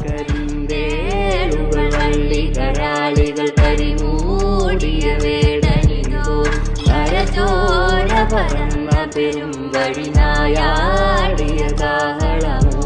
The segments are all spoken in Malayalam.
കരിന്തേളുകൾ വള്ളികരാളികൾ കരിമൂടിയ വേടനിതോ കരചോര പറന്ന പെരും വഴിനായാടിയ കാഹളമോ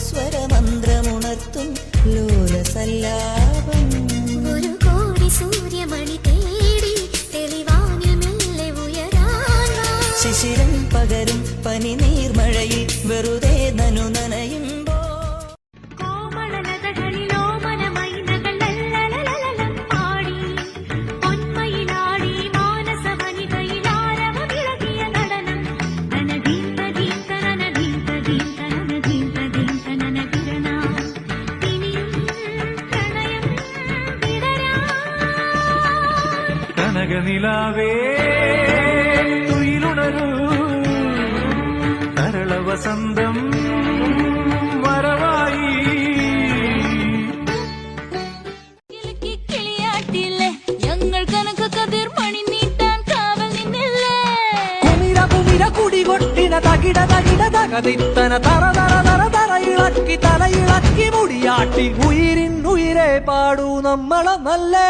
സ്വരമന്ത്രമുണർത്തും ലോലസല്ലാപം ഒരു കോടി സൂര്യമണി തേടി തെളിവാനിൽ മെല്ലെ ഉയരാൻ ശിശിരം പകരും പനി നീർമഴയിൽ വെറുതെ നനു നനയുമ്പോ കനകനിലാവേ തുയിലുണരൂ തരള വസന്തം വരവായി കിളിയാട്ടില്ലേ ഞങ്ങൾ കനക കതിർ മണി നീട്ടാൻ കാവൽ നിന്നില്ലേ കുമിര കുമിര കുടികൊട്ടിന തകിട തകിട തകതിത്തന തറ തറ തറ തറയിളക്കി തലയിളക്കി മുടിയാട്ടി ഉയിരിൻ ഉയിരെ പാടൂ നമ്മളെ നല്ലേ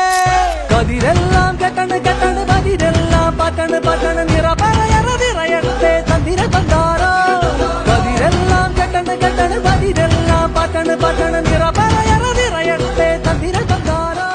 കതിരെല്ലാം കെട്ടണ് കെട്ടണ് പതിരെല്ലാം പട്ടണ് പട്ടണ് നിറ പറയറതിറയട്ടെ തന്തിര തന്താരോ കതിരെല്ലാം കെട്ടണ് കെട്ടണ് പതിരെല്ലാം പട്ടണ് പട്ടണ് നിറ പറയറതിറയട്ടെ തന്തിര തന്താരോ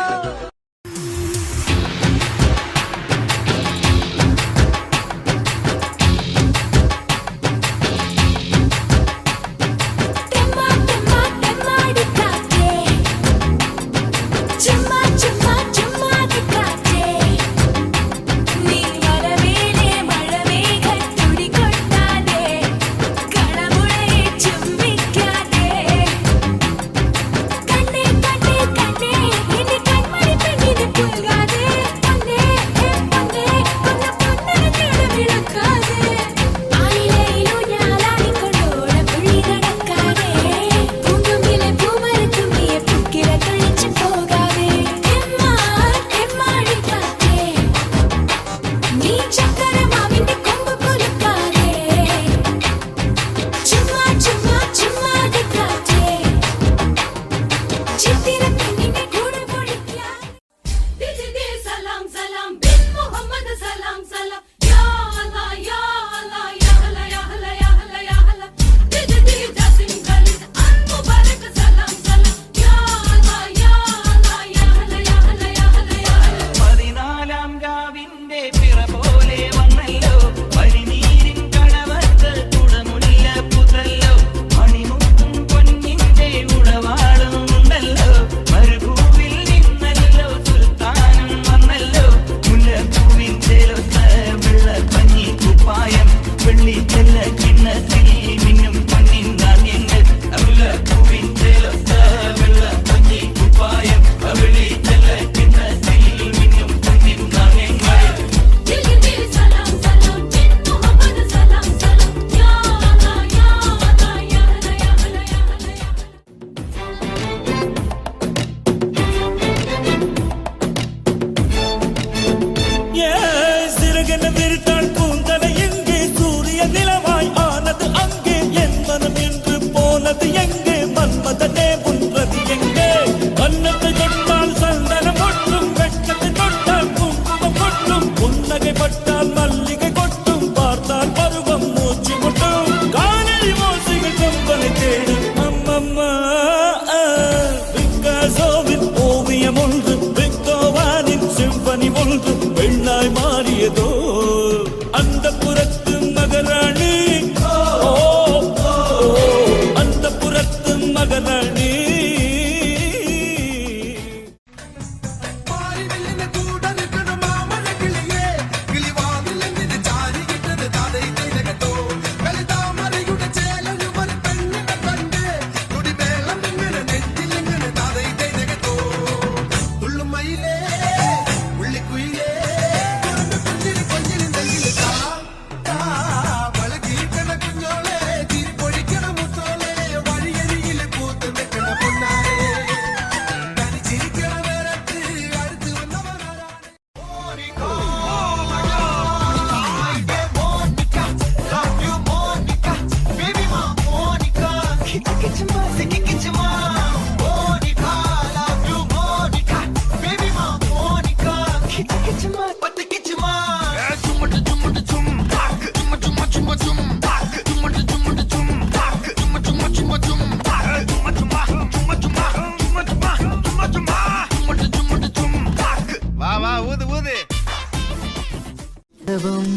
ഹൃദയവും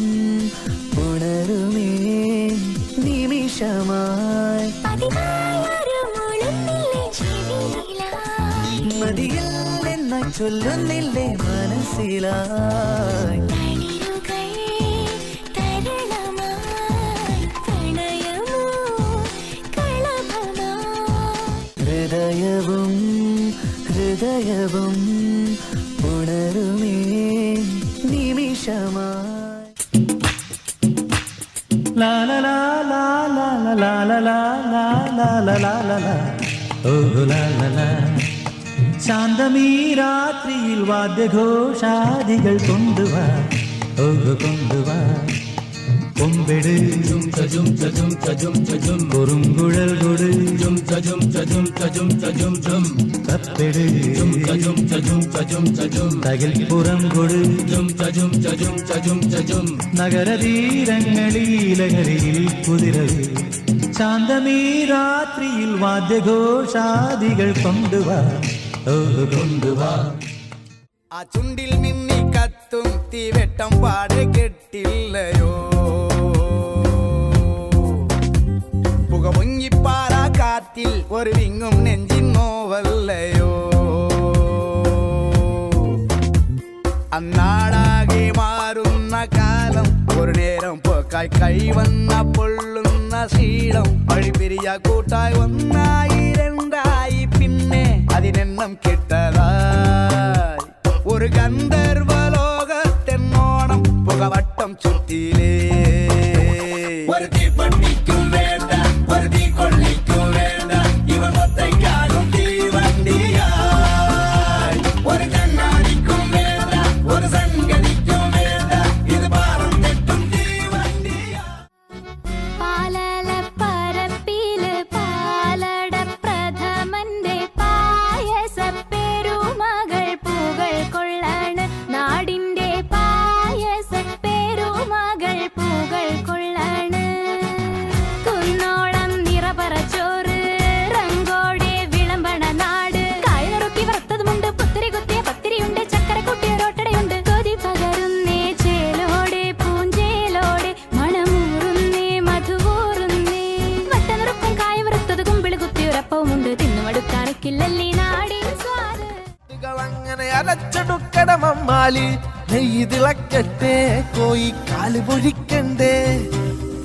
ഉണരുമേ നിമിഷമായി മതിയിൽ എന്ന ചൊല്ലുന്നില്ലേ മനസ്സിലായി ഹൃദയവും ഹൃദയവും ഉണരുമേ നിമിഷമായി ലാ ലാ ലാ ലാ ലാ ലാ ലാ ലാ ലാ ലാ ലാ ലാ ലാ ലാ ഓ ലാ ലാ ലാ ശാന്തമീ രാത്രിയിൽ വാദ്യഘോഷാദികൾ കൊണ്ടുവാ ഓ കൊണ്ടുവാ കൊമ്പെട് കുറുങ്കുഴൽ കൊട് കപ്പെട് തകിൽപ്പുറം കൊട് നഗരതീരങ്ങളിൽ ലഹരിയിൽ കുതിരവ് ശാന്തമീ രാത്രിയിൽ വാദ്യഘോഷാദികൾ കൊണ്ടുവാ ഓ കൊണ്ടുവാ ആ ചുണ്ടിൽ മിന്നി കത്തും തീവെട്ടം പാടെ കെട്ടില്ലയോ പുകമുങ്ങിപ്പാറ കാറ്റിൽ ഒരു വിങ്ങും നെഞ്ചിൻ നോവല്ലയോ അന്നാടാകെ മാറുന്ന കാലം ഒരു നേരം പോക്കായി കൈവന്ന പൊള്ളുന്ന ശീലം വഴിപിരിയ കൂട്ടായി ഒന്നായി രണ്ടായി പിന്നെ അതിനെണ്ണം കിട്ടതായി ഒരു ഗന്ധർവലോകത്തെന്നോണം പുകവട്ടം ചുറ്റിലേ ഒരു തീപ്പണിക്കും വേണ്ട ഒരു തീ കൊള്ളിക്കും വേണ്ട ഇവ മൊത്തയ്ക്കാകും തീവണ്ടിയായി ഒരു കണ്ണാടിക്കും വേണ്ട ഒരു സംഗതിക്കും വേണ്ട ഇത് പാറം തെറ്റും തീവണ്ടിയായി പാലലപ്പരപ്പില് പാലട പ്രഥമന്റെ പായസപ്പെരുമകൾ പൂകൾ കൊള്ളാണ് നാടിന്റെ പായസപ്പെരുമകൾ പൂകൾ കൊള്ളാണ് കുന്നോളം നിറപറച്ചോറ് റങ്കോടെ വിളമ്പണ നാട് കായറുക്കി വറുത്തതുമുണ്ട് പുത്തിരി കുത്തിയ പത്തിരിയുണ്ട് ചക്കര കുട്ടിയ റോട്ടടയുണ്ട് കൊതി പകരുന്നേ ചേലോടെ പൂഞ്ചേലോടെ മണമൂറുന്നേ മധുവൂറുന്നേ വട്ടനുറുക്കും കായ വറുത്തത് കുമ്പിള് കുത്തിയൊരപ്പവുമുണ്ട് തിന്നുമടുക്കാനൊക്കില്ലല്ലേ നാടിൻ സ്വാദ് അങ്ങനെ അലച്ചെടുക്കണം അമ്മാലി നെയ്യ് തിളക്കട്ടെ കോയി കാല് പൊഴിക്കണ്ടേ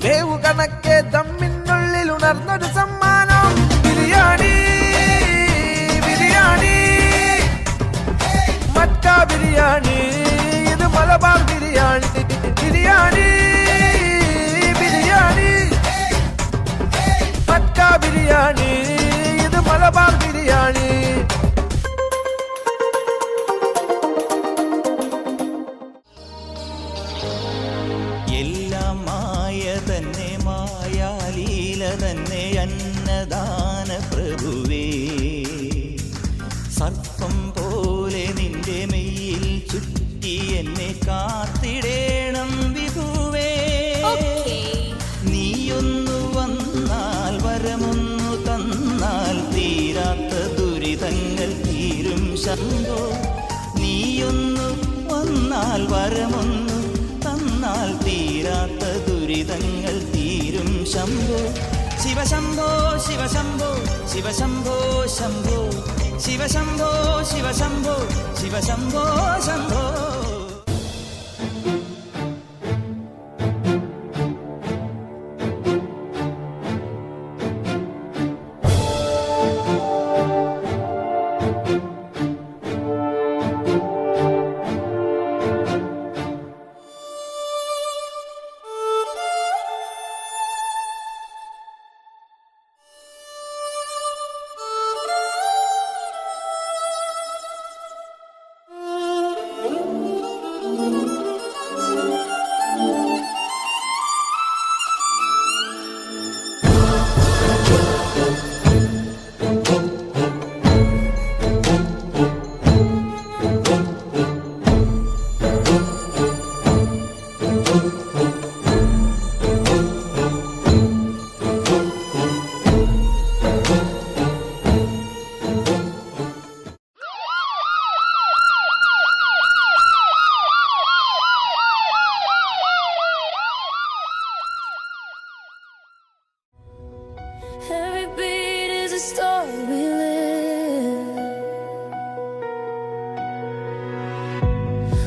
വേവു കണക്കെ തമ്മിനുള്ളിൽ ഉണർന്നൊരു സമ്മാനം ബിരിയാണി ബിരിയാണി മക്ക ബിരിയാണി ഇത് മലബാർ ബിരിയാണി ബിരിയാണി ബിരിയാണി മക്ക ബിരിയാണി ഇത് മലബാർ ബിരിയാണി എല്ലാം മായ തന്നെ മായാലീല തന്നെ അന്നദാന പ്രഭുവേ സർപ്പം പോലെ നിന്റെ മെയ്യിൽ ചുറ്റി എന്നെ കാത്തിടേണം വിഭുവേ നീയൊന്നു വന്നാൽ വരമൊന്നു തന്നാൽ തീരാത്ത ദുരിതങ്ങൾ തീരും ശംഭോ നീയൊന്നു വന്നാൽ വരമൊന്നു തന്നാൽ തീരാത്ത ദുരിതങ്ങൾ തീരും ശംഭോ ശിവശംഭോ ശിവശംഭോ ശിവശംഭോ ശംഭോ ശിവശംഭോ ശിവശംഭോ ശിവശംഭോ ശംഭോ story we live.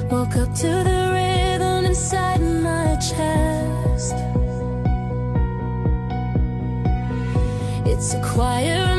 Woke up to the rhythm inside my chest. It's a choir